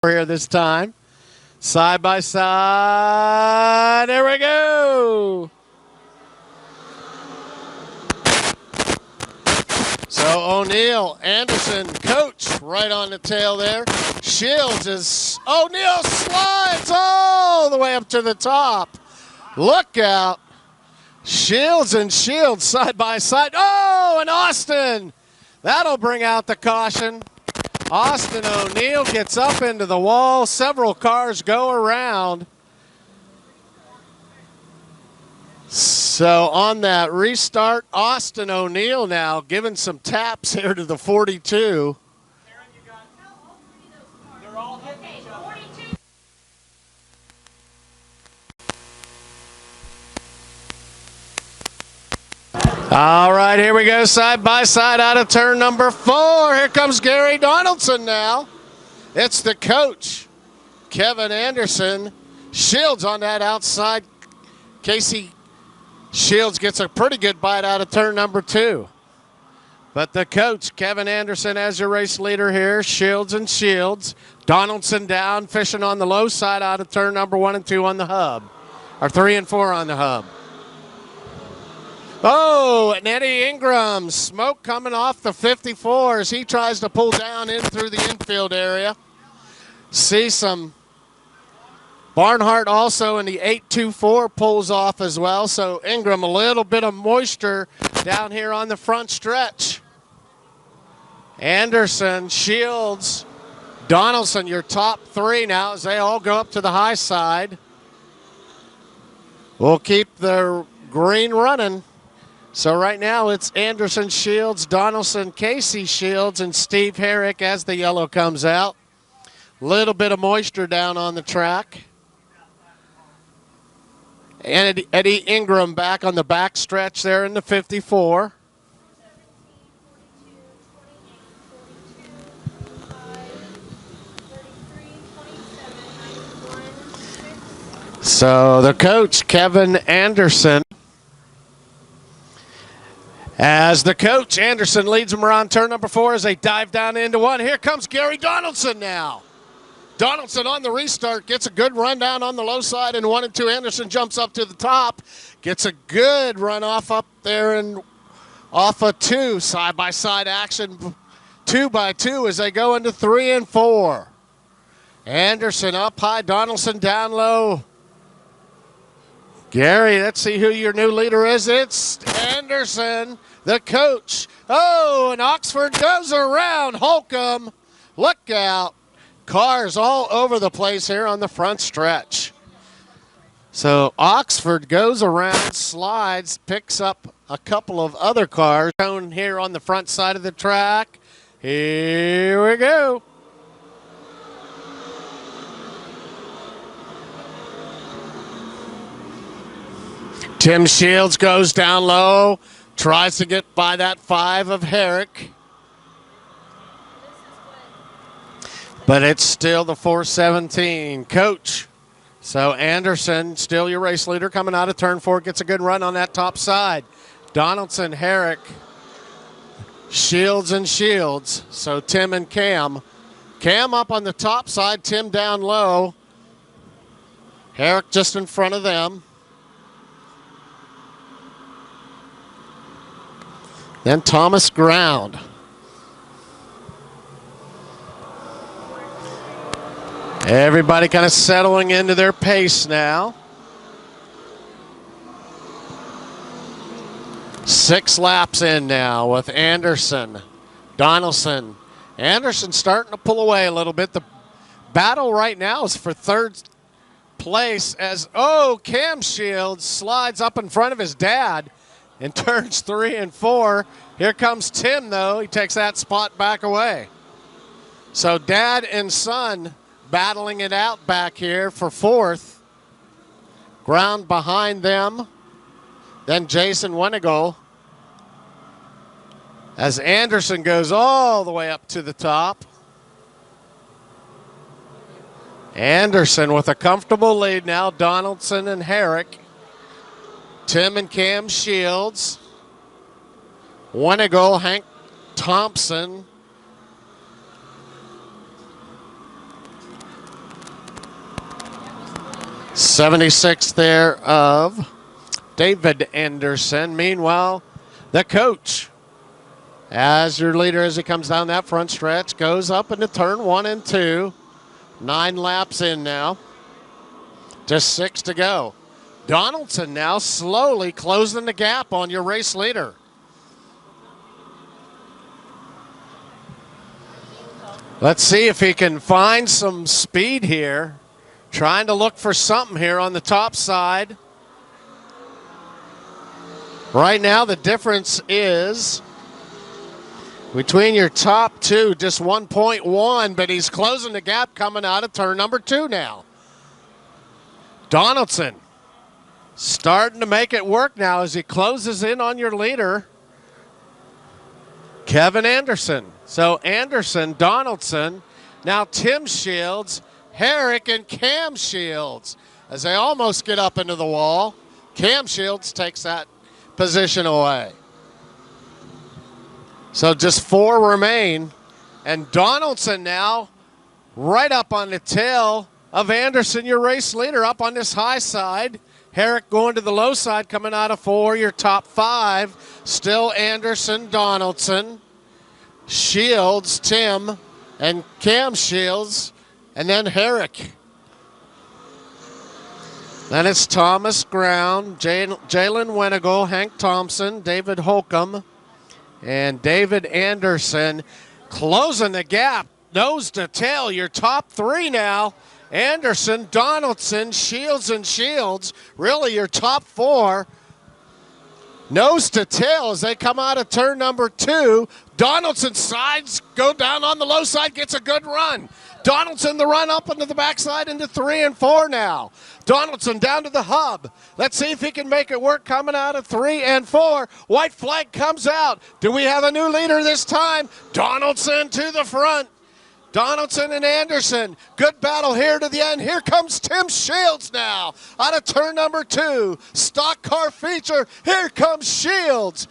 here this time. Side by side. There we go. So O'Neill, Anderson, Coach right on the tail there. Shields is, O'Neill slides all the way up to the top. Look out. Shields and Shields side by side. Oh, and Austin. That'll bring out the caution. Austin O'Neill gets up into the wall. Several cars go around. So on that restart, Austin O'Neill now giving some taps here to the 42. They're all hitting each other. All right, here we go, side by side out of turn number 4. Here comes Gary Donaldson now. It's the coach, Kevin Anderson. Shields on that outside. Casey Shields gets a pretty good bite out of turn number 2. But the coach, Kevin Anderson, as your race leader here. Shields and Shields. Donaldson down, fishing on the low side out of turn number 1 and 2 on the hub. Or 3 and 4 on the hub. Oh, and Eddie Ingram, smoke coming off the 54 as he tries to pull down in through the infield area. See some Barnhart also in the 824 pulls off as well. So Ingram, a little bit of moisture down here on the front stretch. Anderson, Shields, Donaldson, your top 3 now as they all go up to the high side. We'll keep the green running. So right now it's Anderson, Shields, Donaldson, Casey Shields, and Steve Herrick as the yellow comes out. Little bit of moisture down on the track. And Eddie Ingram back on the back stretch there in the 54. So the coach, Kevin Anderson. As the coach, Anderson leads them around turn number 4 as they dive down into 1. Here comes Gary Donaldson now. Donaldson on the restart gets a good run down on the low side in 1 and 2. Anderson jumps up to the top, gets a good run off up there and off of 2. Side-by-side action, 2 by 2 as they go into 3 and 4. Anderson up high, Donaldson down low. Gary, let's see who your new leader is. It's Anderson, the coach. Oh, and Oxford goes around Holcomb. Look out. Cars all over the place here on the front stretch. So Oxford goes around, slides, picks up a couple of other cars shown here on the front side of the track. Here we go. Tim Shields goes down low, tries to get by that 5 of Herrick. But it's still the 417. Coach. So Anderson, still your race leader, coming out of turn 4, gets a good run on that top side. Donaldson, Herrick, Shields and Shields. So Tim and Cam. Cam up on the top side, Tim down low. Herrick just in front of them. Then Thomas ground. Everybody kind of settling into their pace now. 6 laps in now with Anderson, Donaldson. Anderson starting to pull away a little bit. The battle right now is for 3rd place as, Cam Shields slides up in front of his dad in turns 3 and 4. Here comes Tim, though. He takes that spot back away. So dad and son battling it out back here for 4th. Ground behind them. Then Jason Wenigal. As Anderson goes all the way up to the top. Anderson with a comfortable lead now. Donaldson and Herrick. Tim and Cam Shields. Wenigal, Hank Thompson. 76 there of David Anderson. Meanwhile, the coach, as your leader as he comes down that front stretch, goes up into turn 1 and 2. 9 laps in now. Just 6 to go. Donaldson now slowly closing the gap on your race leader. Let's see if he can find some speed here. Trying to look for something here on the top side. Right now the difference is between your top two, just 1.1, but he's closing the gap coming out of turn number 2 now. Donaldson starting to make it work now as he closes in on your leader, Kevin Anderson. So Anderson, Donaldson, now Tim Shields, Herrick, and Cam Shields. As they almost get up into the wall, Cam Shields takes that position away. So just 4 remain. And Donaldson now right up on the tail of Anderson, your race leader, up on this high side. Herrick going to the low side, coming out of 4, your top 5. Still Anderson, Donaldson, Shields, Tim, and Cam Shields, and then Herrick. Then it's Thomas Ground, Jalen Wenigal, Hank Thompson, David Holcomb, and David Anderson closing the gap, nose to tail, your top 3 now. Anderson, Donaldson, Shields, and Shields, really your top 4. Nose to tail as they come out of turn number 2. Donaldson sides, go down on the low side, gets a good run. Donaldson the run up into the backside into 3 and 4 now. Donaldson down to the hub. Let's see if he can make it work coming out of 3 and 4. White flag comes out. Do we have a new leader this time? Donaldson to the front. Donaldson and Anderson. Good battle here to the end. Here comes Tim Shields now out of turn number 2. Stock car feature. Here comes Shields.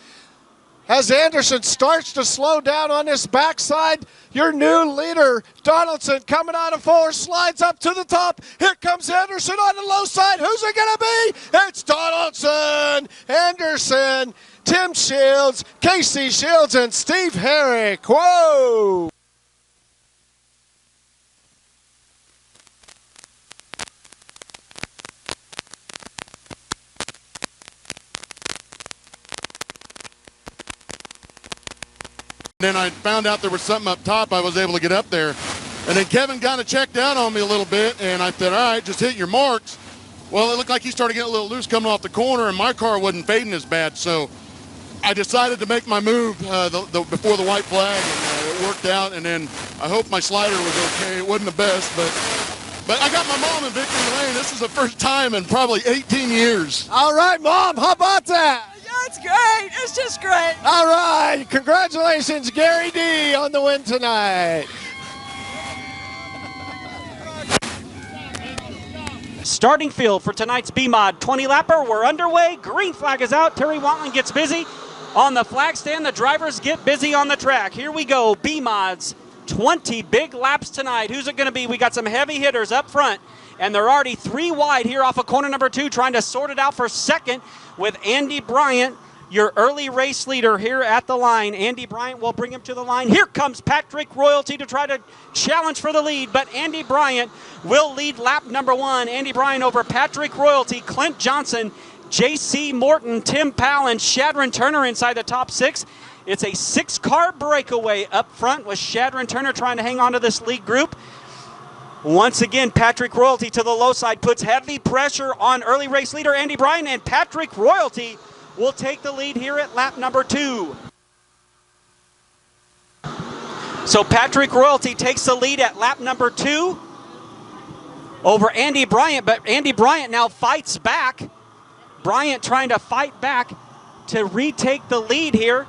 As Anderson starts to slow down on this backside, your new leader, Donaldson, coming out of 4, slides up to the top. Here comes Anderson on the low side. Who's it going to be? It's Donaldson, Anderson, Tim Shields, Casey Shields, and Steve Herrick. Whoa! Then I found out there was something up top. I was able to get up there. And then Kevin kind of checked down on me a little bit, and I said, all right, just hit your marks. Well, it looked like he started getting a little loose coming off the corner, and my car wasn't fading as bad. So I decided to make my move before the white flag, and it worked out. And then I hope my slider was okay. It wasn't the best, but I got my mom in victory lane. This is the first time in probably 18 years. All right, Mom, how about that? It's great. It's just great. All right. Congratulations, Gary D, on the win tonight. Starting field for tonight's B-Mod 20-lapper. We're underway. Green flag is out. Terry Watling gets busy on the flag stand. The drivers get busy on the track. Here we go. B-Mod's 20 big laps tonight. Who's it going to be? We got some heavy hitters up front, and they're already 3 wide here off of corner number 2, trying to sort it out for second with Andy Bryant, your early race leader here at the line. Andy Bryant will bring him to the line. Here comes Patrick Royalty to try to challenge for the lead, but Andy Bryant will lead lap number 1. Andy Bryant over Patrick Royalty, Clint Johnson, J.C. Morton, Tim Powell, and Shadron Turner inside the top 6. It's a 6-car breakaway up front with Shadron Turner trying to hang on to this lead group. Once again, Patrick Royalty to the low side puts heavy pressure on early race leader Andy Bryant, and Patrick Royalty will take the lead here at lap number 2. So Patrick Royalty takes the lead at lap number 2 over Andy Bryant, but Andy Bryant now fights back. Bryant trying to fight back to retake the lead here.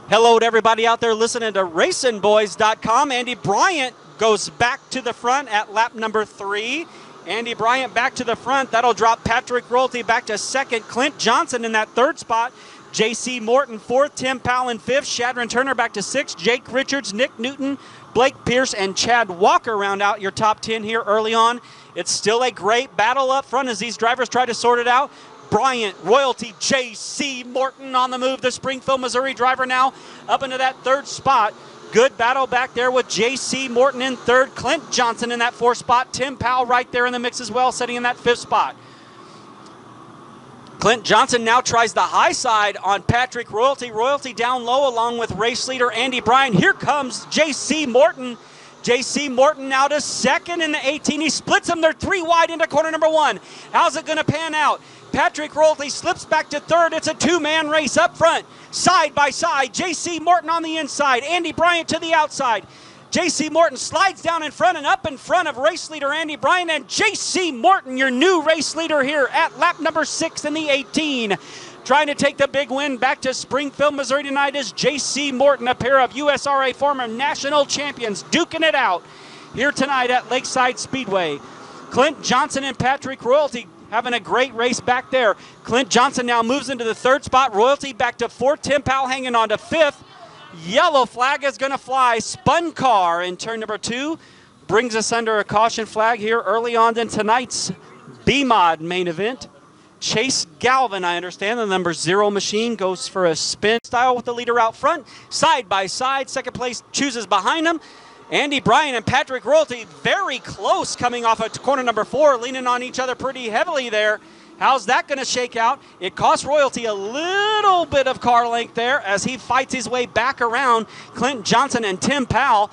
Hello to everybody out there listening to RacinBoys.com. Andy Bryant goes back to the front at lap number 3. Andy Bryant back to the front. That'll drop Patrick Royalty back to second. Clint Johnson in that 3rd spot. J.C. Morton 4th, Tim Powell in 5th, Shadron Turner back to 6th, Jake Richards, Nick Newton, Blake Pierce, and Chad Walker round out your top 10 here early on. It's still a great battle up front as these drivers try to sort it out. Bryant, Royalty, J.C. Morton on the move, the Springfield, Missouri driver now up into that 3rd spot. Good battle back there with J.C. Morton in 3rd, Clint Johnson in that 4th spot, Tim Powell right there in the mix as well, sitting in that 5th spot. Clint Johnson now tries the high side on Patrick Royalty. Royalty down low along with race leader Andy Bryan. Here comes J.C. Morton. J.C. Morton now to 2nd in the 18. He splits them. They're 3 wide into corner number 1. How's it going to pan out? Patrick Royalty slips back to 3rd. It's a 2-man race up front. Side by side. J.C. Morton on the inside. Andy Bryant to the outside. J.C. Morton slides down in front and up in front of race leader Andy Bryan, and J.C. Morton, your new race leader here at lap number 6 in the 18. Trying to take the big win back to Springfield, Missouri tonight is J.C. Morton, a pair of USRA former national champions, duking it out here tonight at Lakeside Speedway. Clint Johnson and Patrick Royalty having a great race back there. Clint Johnson now moves into the 3rd spot. Royalty back to 4th. Tim Powell hanging on to 5th. Yellow flag is going to fly. Spun car in turn number 2 brings us under a caution flag here early on in tonight's B-Mod main event. Chase Galvin, I understand, the number 0 machine, goes for a spin style with the leader out front. Side by side, 2nd place chooses behind him. Andy Bryan and Patrick Royalty very close coming off of corner number 4, leaning on each other pretty heavily there. How's that going to shake out? It cost Royalty a little bit of car length there as he fights his way back around Clint Johnson and Tim Powell.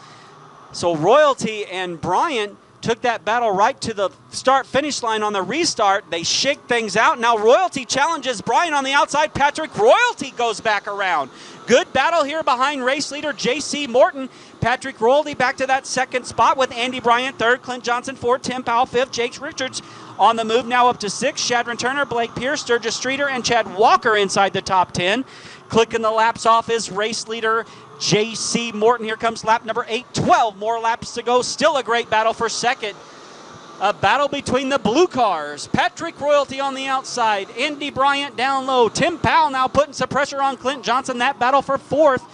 So Royalty and Bryant took that battle right to the start-finish line on the restart. They shake things out. Now Royalty challenges Bryant on the outside. Patrick Royalty goes back around. Good battle here behind race leader J.C. Morton. Patrick Royalty back to that 2nd spot with Andy Bryant 3rd, Clint Johnson 4th, Tim Powell 5th, Jake Richards on the move now up to 6th. Shadron Turner, Blake Pierce, Sturgis Streeter, and Chad Walker inside the top 10. Clicking the laps off is race leader J.C. Morton. Here comes lap number 8. 12 more laps to go. Still a great battle for 2nd. A battle between the blue cars. Patrick Royalty on the outside. Andy Bryant down low. Tim Powell now putting some pressure on Clint Johnson. That battle for 4th.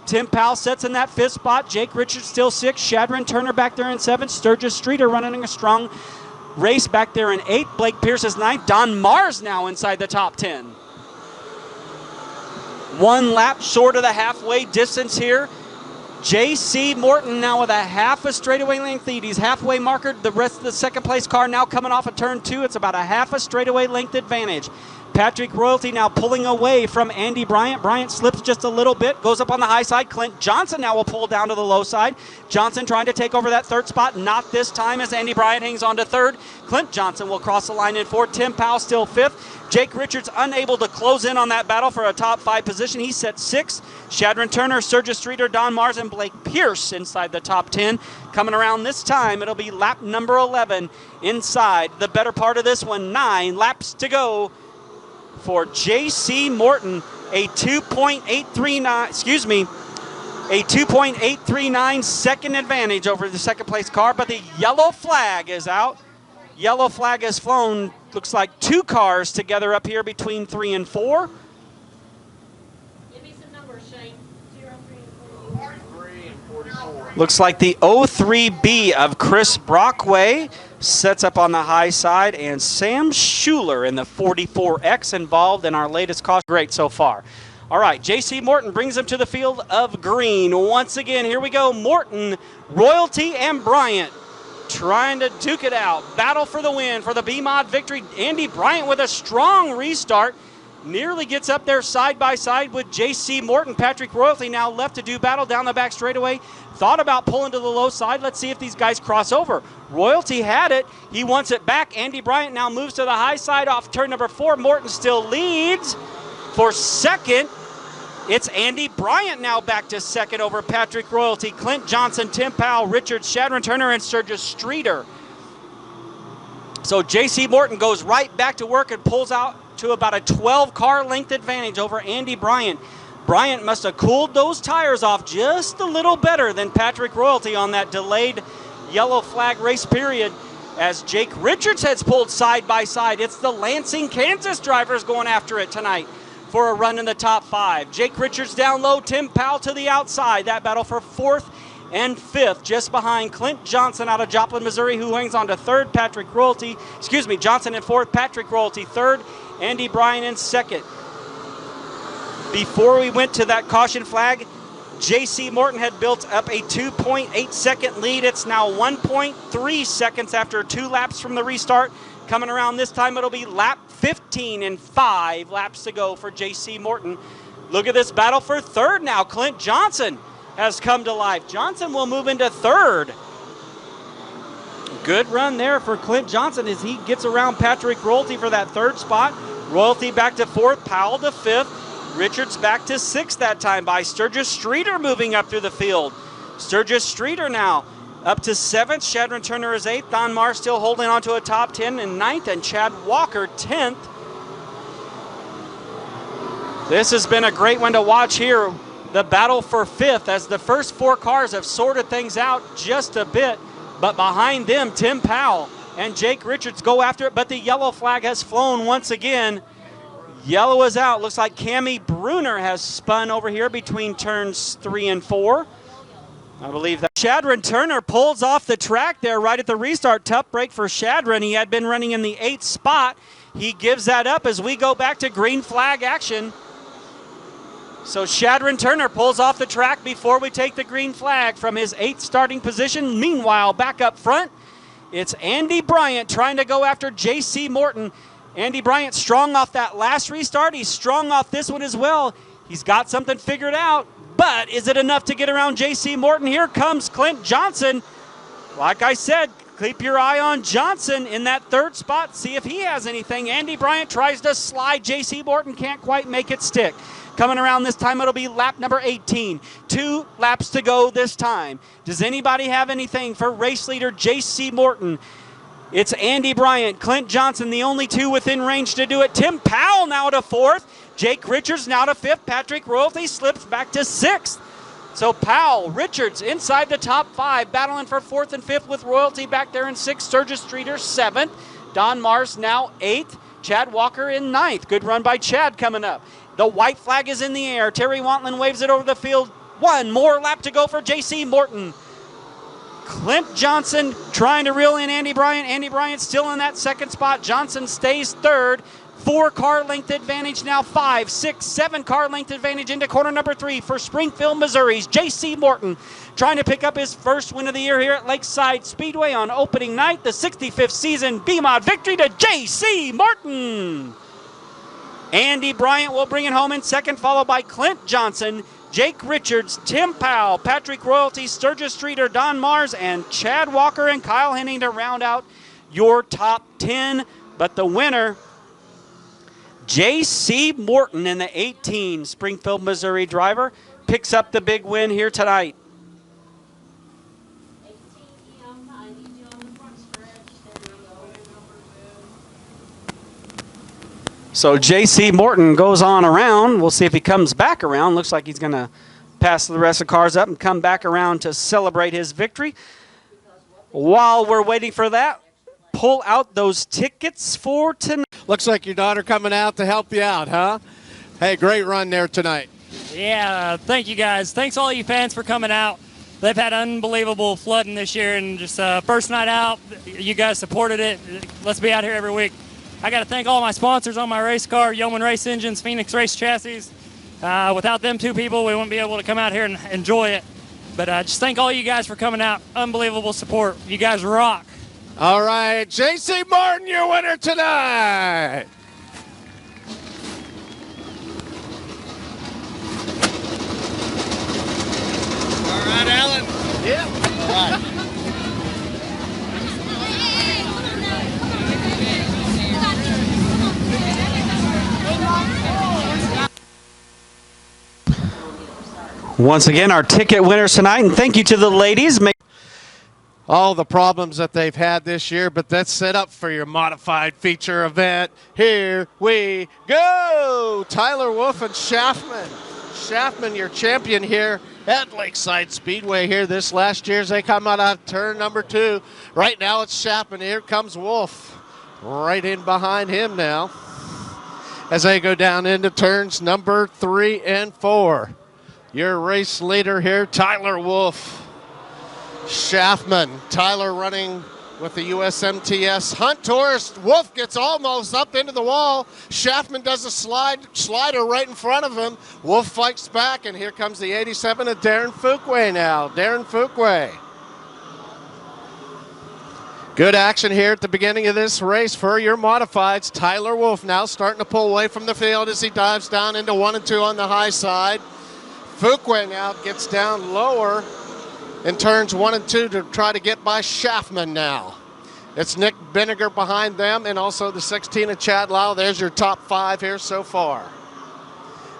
Tim Powell sets in that 5th spot. Jake Richards still 6th. Shadron Turner back there in 7th. Sturgis Streeter running a strong race back there in 8th. Blake Pierce is 9th. Don Mars now inside the top 10. 1 lap short of the halfway distance here. J.C. Morton now with a half a straightaway length lead. He's halfway marker. The rest of the 2nd place car now coming off of turn 2. It's about a half a straightaway length advantage. Patrick Royalty now pulling away from Andy Bryant. Bryant slips just a little bit, goes up on the high side. Clint Johnson now will pull down to the low side. Johnson trying to take over that 3rd spot. Not this time as Andy Bryant hangs on to 3rd. Clint Johnson will cross the line in 4th. Tim Powell still 5th. Jake Richards unable to close in on that battle for a top 5 position. He's set 6th. Shadron Turner, Sturgis Streeter, Don Mars, and Blake Pierce inside the top 10. Coming around this time, it'll be lap number 11 inside the better part of this one. 9 laps to go for J.C. Morton. A 2.839 second advantage over the 2nd place car, but the yellow flag is out. Yellow flag has flown. Looks like 2 cars together up here between 3 and 4. Give me some numbers, Shane. 0, 3, and 43 and 44. Looks like the 03B of Chris Brockway sets up on the high side, and Sam Schuler in the 44X involved in our latest cost. Great so far. All right, J.C. Morton brings him to the field of green. Once again, here we go. Morton, Royalty, and Bryant trying to duke it out. Battle for the win for the B-Mod victory. Andy Bryant with a strong restart. Nearly gets up there side by side with J.C. Morton. Patrick Royalty now left to do battle down the back straightaway. Thought about pulling to the low side. Let's see if these guys cross over. Royalty had it. He wants it back. Andy Bryant now moves to the high side off turn number 4. Morton still leads for 2nd. It's Andy Bryant now back to 2nd over Patrick Royalty, Clint Johnson, Tim Powell, Richard Shadron Turner, and Sturgis Streeter. So J.C. Morton goes right back to work and pulls out to about a 12-car length advantage over Andy Bryant. Bryant must have cooled those tires off just a little better than Patrick Royalty on that delayed yellow flag race period as Jake Richards has pulled side by side. It's the Lansing, Kansas drivers going after it tonight. for a run in the top 5. Jake Richards down low, Tim Powell to the outside. That battle for 4th and 5th, just behind Clint Johnson out of Joplin, Missouri, who hangs on to 3rd. Johnson in 4th, Patrick Royalty 3rd, Andy Bryan in 2nd. Before we went to that caution flag, J.C. Morton had built up a 2.8 second lead. It's now 1.3 seconds after 2 laps from the restart. Coming around this time, it'll be lap 15 and 5 laps to go for J.C. Morton. Look at this battle for 3rd now. Clint Johnson has come to life. Johnson will move into 3rd. Good run there for Clint Johnson as he gets around Patrick Royalty for that 3rd spot. Royalty back to 4th, Powell to 5th. Richards back to 6th that time by Sturgis Streeter moving up through the field. Sturgis Streeter now up to 7th. Shadron Turner is 8th. Don Marr still holding on to a top 10 in 9th, and Chad Walker 10th. This has been a great one to watch here. The battle for 5th as the first 4 cars have sorted things out just a bit, but behind them, Tim Powell and Jake Richards go after it, but the yellow flag has flown once again. Yellow is out. Looks like Cammie Bruner has spun over here between turns 3 and 4. I believe that Shadron Turner pulls off the track there right at the restart. Tough break for Shadron. He had been running in the 8th spot. He gives that up as we go back to green flag action. So Shadron Turner pulls off the track before we take the green flag from his 8th starting position. Meanwhile, back up front, it's Andy Bryant trying to go after J.C. Morton. Andy Bryant strong off that last restart. He's strong off this one as well. He's got something figured out, but is it enough to get around J.C. Morton? Here comes Clint Johnson. Like I said, keep your eye on Johnson in that 3rd spot. See if he has anything. Andy Bryant tries to slide. J.C. Morton can't quite make it stick. Coming around this time, it'll be lap number 18. 2 laps to go this time. Does anybody have anything for race leader J.C. Morton? It's Andy Bryant, Clint Johnson, the only 2 within range to do it. Tim Powell now to 4th. Jake Richards now to 5th. Patrick Royalty slips back to 6th. So Powell, Richards inside the top 5, battling for 4th and 5th with Royalty back there in 6th. Sturgis Streeter 7th. Don Mars now 8th. Chad Walker in 9th. Good run by Chad coming up. The white flag is in the air. Terry Wantlin waves it over the field. 1 more lap to go for J.C. Morton. Clint Johnson trying to reel in Andy Bryant. Andy Bryant still in that 2nd spot. Johnson stays 3rd. 4 car length advantage now. 5, 6, 7 car length advantage into corner number 3 for Springfield, Missouri's J.C. Morton trying to pick up his first win of the year here at Lakeside Speedway on opening night. The 65th season BMOD victory to J.C. Morton. Andy Bryant will bring it home in 2nd, followed by Clint Johnson, Jake Richards, Tim Powell, Patrick Royalty, Sturgis Streeter, Don Mars, and Chad Walker and Kyle Henning to round out your top 10. But the winner, J.C. Morton in the 18 Springfield, Missouri driver, picks up the big win here tonight. So J.C. Morton goes on around. We'll see if he comes back around. Looks like he's going to pass the rest of the cars up and come back around to celebrate his victory. While we're waiting for that, pull out those tickets for tonight. Looks like your daughter coming out to help you out, huh? Hey, great run there tonight. Yeah, thank you guys. Thanks all you fans for coming out. They've had unbelievable flooding this year, and just first night out, you guys supported it. Let's be out here every week. I got to thank all my sponsors on my race car, Yeoman Race Engines, Phoenix Race Chassis. Without them 2 people, we wouldn't be able to come out here and enjoy it. But just thank all you guys for coming out. Unbelievable support. You guys rock. All right, J.C. Martin, your winner tonight. All right, Alan. Yeah. All right. Once again, our ticket winners tonight, and thank you to the ladies. All the problems that they've had this year, but that's set up for your modified feature event. Here we go. Tyler Wolf and Schaffman. Schaffman, your champion here at Lakeside Speedway here this last year as they come out of turn number 2. Right now it's Schaffman. Here comes Wolf right in behind him now. as they go down into turns number 3 and 4. Your race leader here, Tyler Wolf. Schaffman, Tyler running with the USMTS Hunt Tourist. Wolf gets almost up into the wall. Schaffman does a slider right in front of him. Wolf fights back, and here comes the 87 of Darren Fuqua now. Darren Fuqua. Good action here at the beginning of this race for your modifieds. Tyler Wolf now starting to pull away from the field as he dives down into 1 and 2 on the high side. Fuqua now gets down lower in turns 1 and 2 to try to get by Schaffman now. It's Nick Vinegar behind them, and also the 16 of Chad Lyle. There's your top 5 here so far.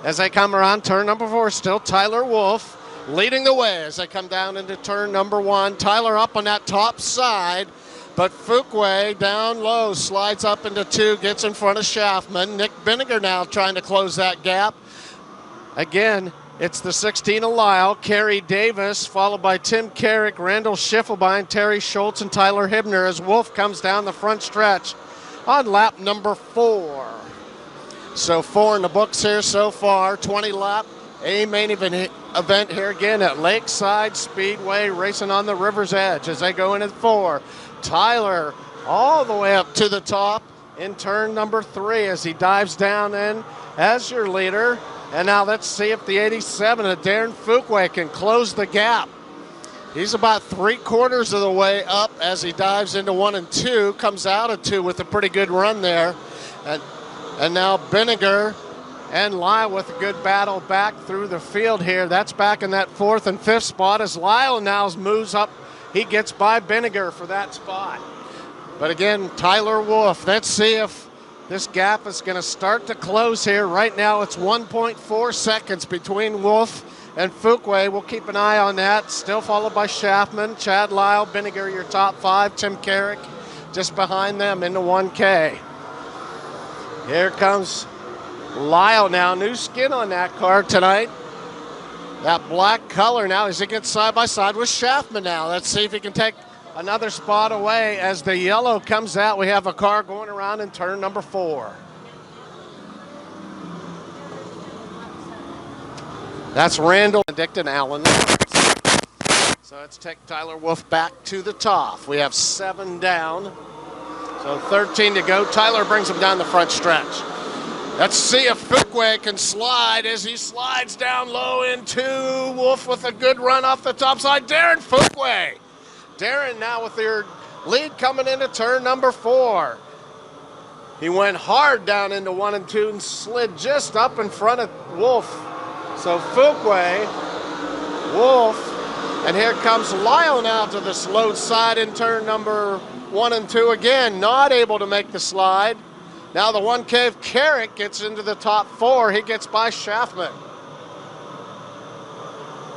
As they come around turn number 4, still Tyler Wolf leading the way as they come down into turn number 1. Tyler up on that top side, but Fuqua down low, slides up into 2, gets in front of Schaffman. Nick Vinegar now trying to close that gap. Again, it's the 16 of Lyle, Kerry Davis, followed by Tim Carrick, Randall Schiffelbein, Terry Schultz, and Tyler Hibner as Wolf comes down the front stretch on lap number 4. So 4 in the books here so far, 20 lap, a main event here again at Lakeside Speedway, racing on the river's edge as they go in at 4. Tyler all the way up to the top in turn number 3 as he dives down in as your leader. And now let's see if the 87 of Darren Fuqua can close the gap. He's about 3/4 of the way up as he dives into 1 and 2, comes out of 2 with a pretty good run there. And now Vinegar and Lyle with a good battle back through the field here. That's back in that 4th and 5th spot as Lyle now moves up. He gets by Vinegar for that spot. But again, Tyler Wolf, let's see if this gap is going to start to close here. Right now it's 1.4 seconds between Wolf and Fuqua. We'll keep an eye on that. Still followed by Schaffman, Chad Lyle, Vinegar, your top 5. Tim Carrick just behind them into 1K. Here comes Lyle now. New skin on that car tonight. That black color now as he gets side by side with Schaffman now. Let's see if he can take another spot away as the yellow comes out. We have a car going around in turn number 4. That's Randall, Dick, and Allen. So let's take Tyler Wolf back to the top. We have 7 down. So 13 to go. Tyler brings him down the front stretch. Let's see if Fuqua can slide as he slides down low into Wolf with a good run off the top side. Darren Fuqua. Darren now with their lead coming into turn number 4. He went hard down into 1 and 2 and slid just up in front of Wolf. So Fuqua, Wolf, and here comes Lyle now to the slow side in turn number 1 and 2 again, not able to make the slide. Now the 1K of Carrick gets into the top 4. He gets by Schaffman.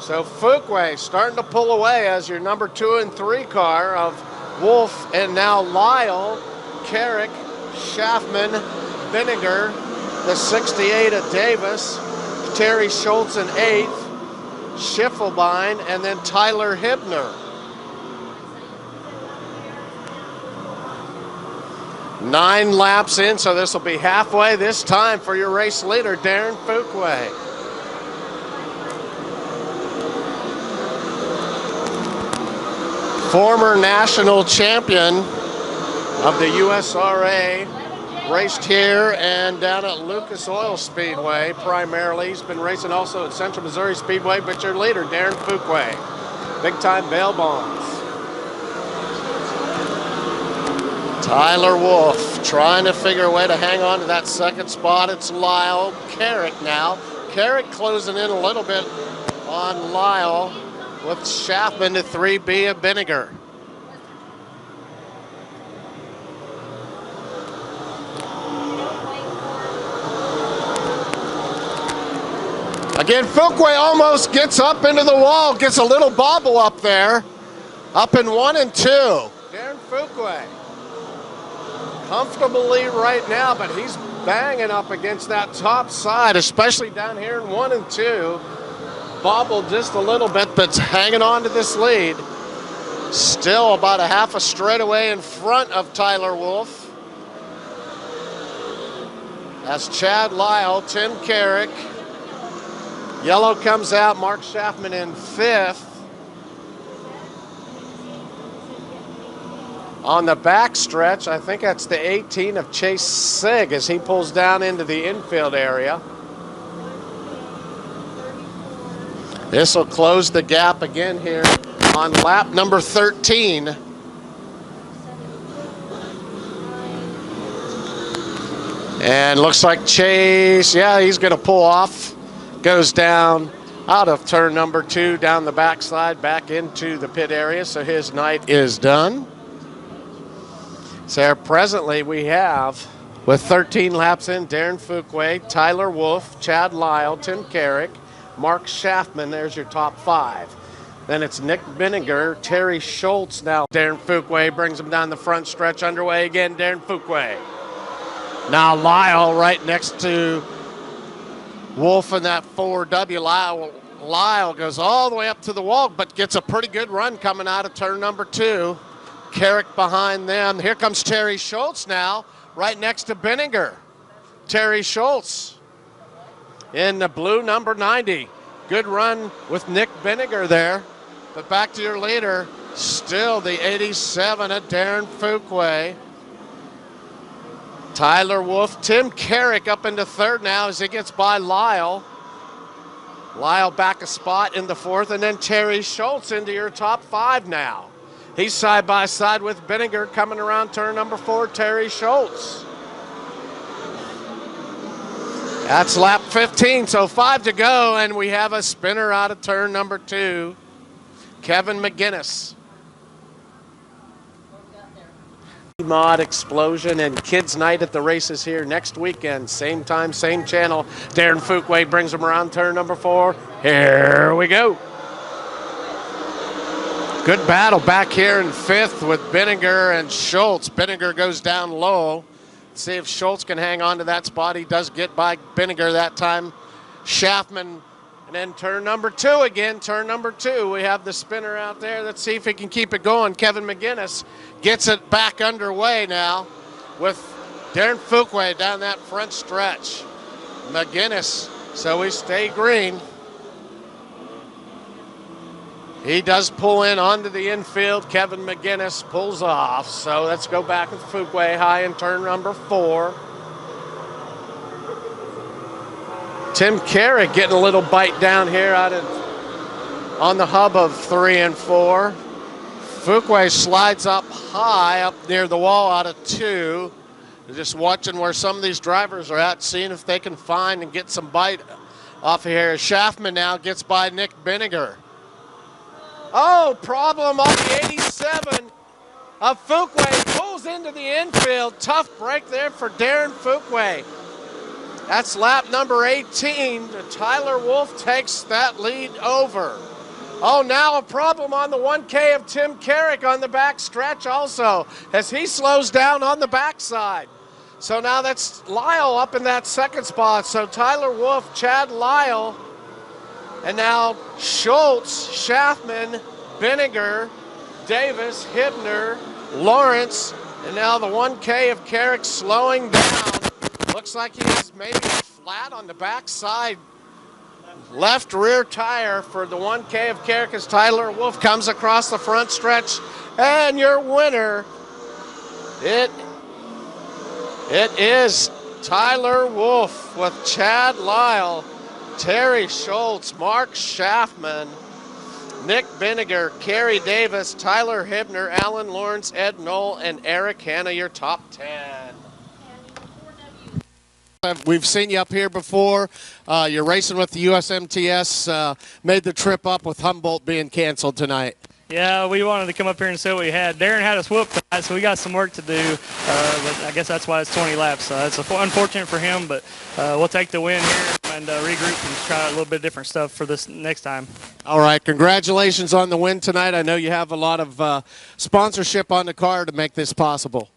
So Fuqua starting to pull away as your number 2 and 3 car of Wolf, and now Lyle, Carrick, Schaffman, Vinegar, the 68 of Davis, Terry Schultz in 8th, Schiffelbein, and then Tyler Hibner. 9 laps in, so this will be halfway this time for your race leader, Darren Fuqua. Former national champion of the USRA, raced here and down at Lucas Oil Speedway primarily. He's been racing also at Central Missouri Speedway, but your leader, Darren Fuqua. Big time bail bonds. Tyler Wolf trying to figure a way to hang on to that second spot. It's Lyle, Carrick now. Carrick closing in a little bit on Lyle with Schaffman to 3B of Vinegar. Again, Fuqua almost gets up into the wall, gets a little bobble up there. Up in 1 and 2. Darren Fuqua. Comfortably right now, but he's banging up against that top side, especially down here in 1 and 2. Bobbled just a little bit, but hanging on to this lead. Still about a half a straightaway in front of Tyler Wolf. That's Chad Lyle, Tim Carrick. Yellow comes out, Mark Schaffman in 5th. On the back stretch, I think that's the 18 of Chase Sigg as he pulls down into the infield area. This will close the gap again here on lap number 13. And looks like Chase, yeah, he's going to pull off. Goes down out of turn number 2, down the backside, back into the pit area. So his night is done. So presently we have, with 13 laps in, Darren Fuqua, Tyler Wolf, Chad Lyle, Tim Carrick, Mark Schaffman. There's your top 5. Then it's Nick Binninger, Terry Schultz. Now Darren Fuqua brings him down the front stretch. Underway again, Darren Fuqua. Now Lyle right next to Wolf in that 4W. Lyle goes all the way up to the wall, but gets a pretty good run coming out of turn number 2. Carrick behind them. Here comes Terry Schultz now, right next to Binninger. Terry Schultz in the blue number 90. Good run with Nick Binninger there. But back to your leader, still the 87 of Darren Fuqua. Tyler Wolf, Tim Carrick up into 3rd now as he gets by Lyle. Lyle back a spot in the 4th, and then Terry Schultz into your top 5 now. He's side by side with Binninger coming around turn number 4, Terry Schultz. That's lap 15, so 5 to go, and we have a spinner out of turn number 2, Kevin McGinnis. Mod Explosion and Kids Night at the races here next weekend. Same time, same channel. Darren Fuqua brings them around turn number 4. Here we go. Good battle back here in 5th with Binninger and Schultz. Binninger goes down low. Let's see if Schultz can hang on to that spot. He does get by Binninger that time. Schaffman, and then turn number 2 again. Turn number 2. We have the spinner out there. Let's see if he can keep it going. Kevin McGinnis gets it back underway now with Darren Fuqua down that front stretch. McGinnis, so we stay green. He does pull in onto the infield. Kevin McGinnis pulls off. So let's go back with Fuqua high in turn number 4. Tim Carrick getting a little bite down here on the hub of 3 and 4. Fuqua slides up high up near the wall out of 2. Just watching where some of these drivers are at, seeing if they can find and get some bite off of here. Schaffman now gets by Nick Binninger. Oh, problem on the 87 of Fuqua. Pulls into the infield. Tough break there for Darren Fuqua. That's lap number 18. Tyler Wolf takes that lead over. Oh, now a problem on the 1K of Tim Carrick on the back stretch also, as he slows down on the backside. So now that's Lyle up in that 2nd spot. So Tyler Wolf, Chad Lyle, and now Schultz, Schaffman, Binninger, Davis, Hibner, Lawrence, and now the 1K of Carrick slowing down. Looks like he's maybe flat on the backside. Left rear tire for the 1K of Carrick as Tyler Wolf comes across the front stretch. And your winner, it is Tyler Wolf with Chad Lyle, Terry Schultz, Mark Schaffman, Nick Binninger, Kerry Davis, Tyler Hibner, Alan Lawrence, Ed Knoll, and Eric Hanna, your top 10. We've seen you up here before. You're racing with the USMTS. Made the trip up with Humboldt being canceled tonight. Yeah, we wanted to come up here and see what we had. Darren had us whooped tonight, so we got some work to do. But I guess that's why it's 20 laps. It's unfortunate for him, but we'll take the win here and regroup and try a little bit different stuff for this next time. All right, congratulations on the win tonight. I know you have a lot of sponsorship on the car to make this possible.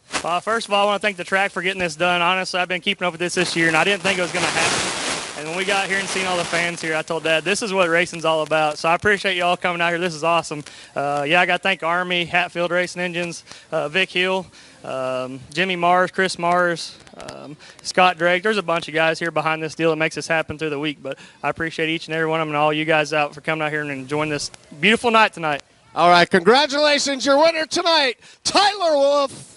First of all, I want to thank the track for getting this done. Honestly, I've been keeping up with this year, and I didn't think it was going to happen. And when we got here and seen all the fans here, I told Dad, this is what racing's all about. So I appreciate y'all coming out here. This is awesome. Yeah, I got to thank Army, Hatfield Racing Engines, Vic Hill, Jimmy Mars, Chris Mars, Scott Drake. There's a bunch of guys here behind this deal that makes this happen through the week. But I appreciate each and every one of them and all you guys out for coming out here and enjoying this beautiful night tonight. All right, congratulations. Your winner tonight, Tyler Wolf.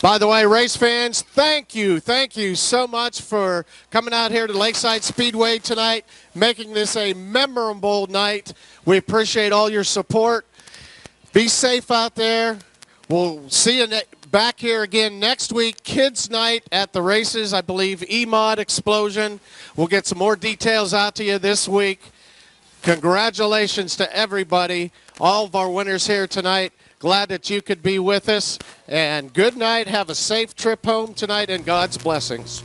By the way, race fans, thank you so much for coming out here to Lakeside Speedway tonight, making this a memorable night. We appreciate all your support. Be safe out there. We'll see you back here again next week. Kids night at the races, I believe E-Mod Explosion. We'll get some more details out to you this week. Congratulations to everybody, all of our winners here tonight. Glad that you could be with us. And good night. Have a safe trip home tonight and God's blessings.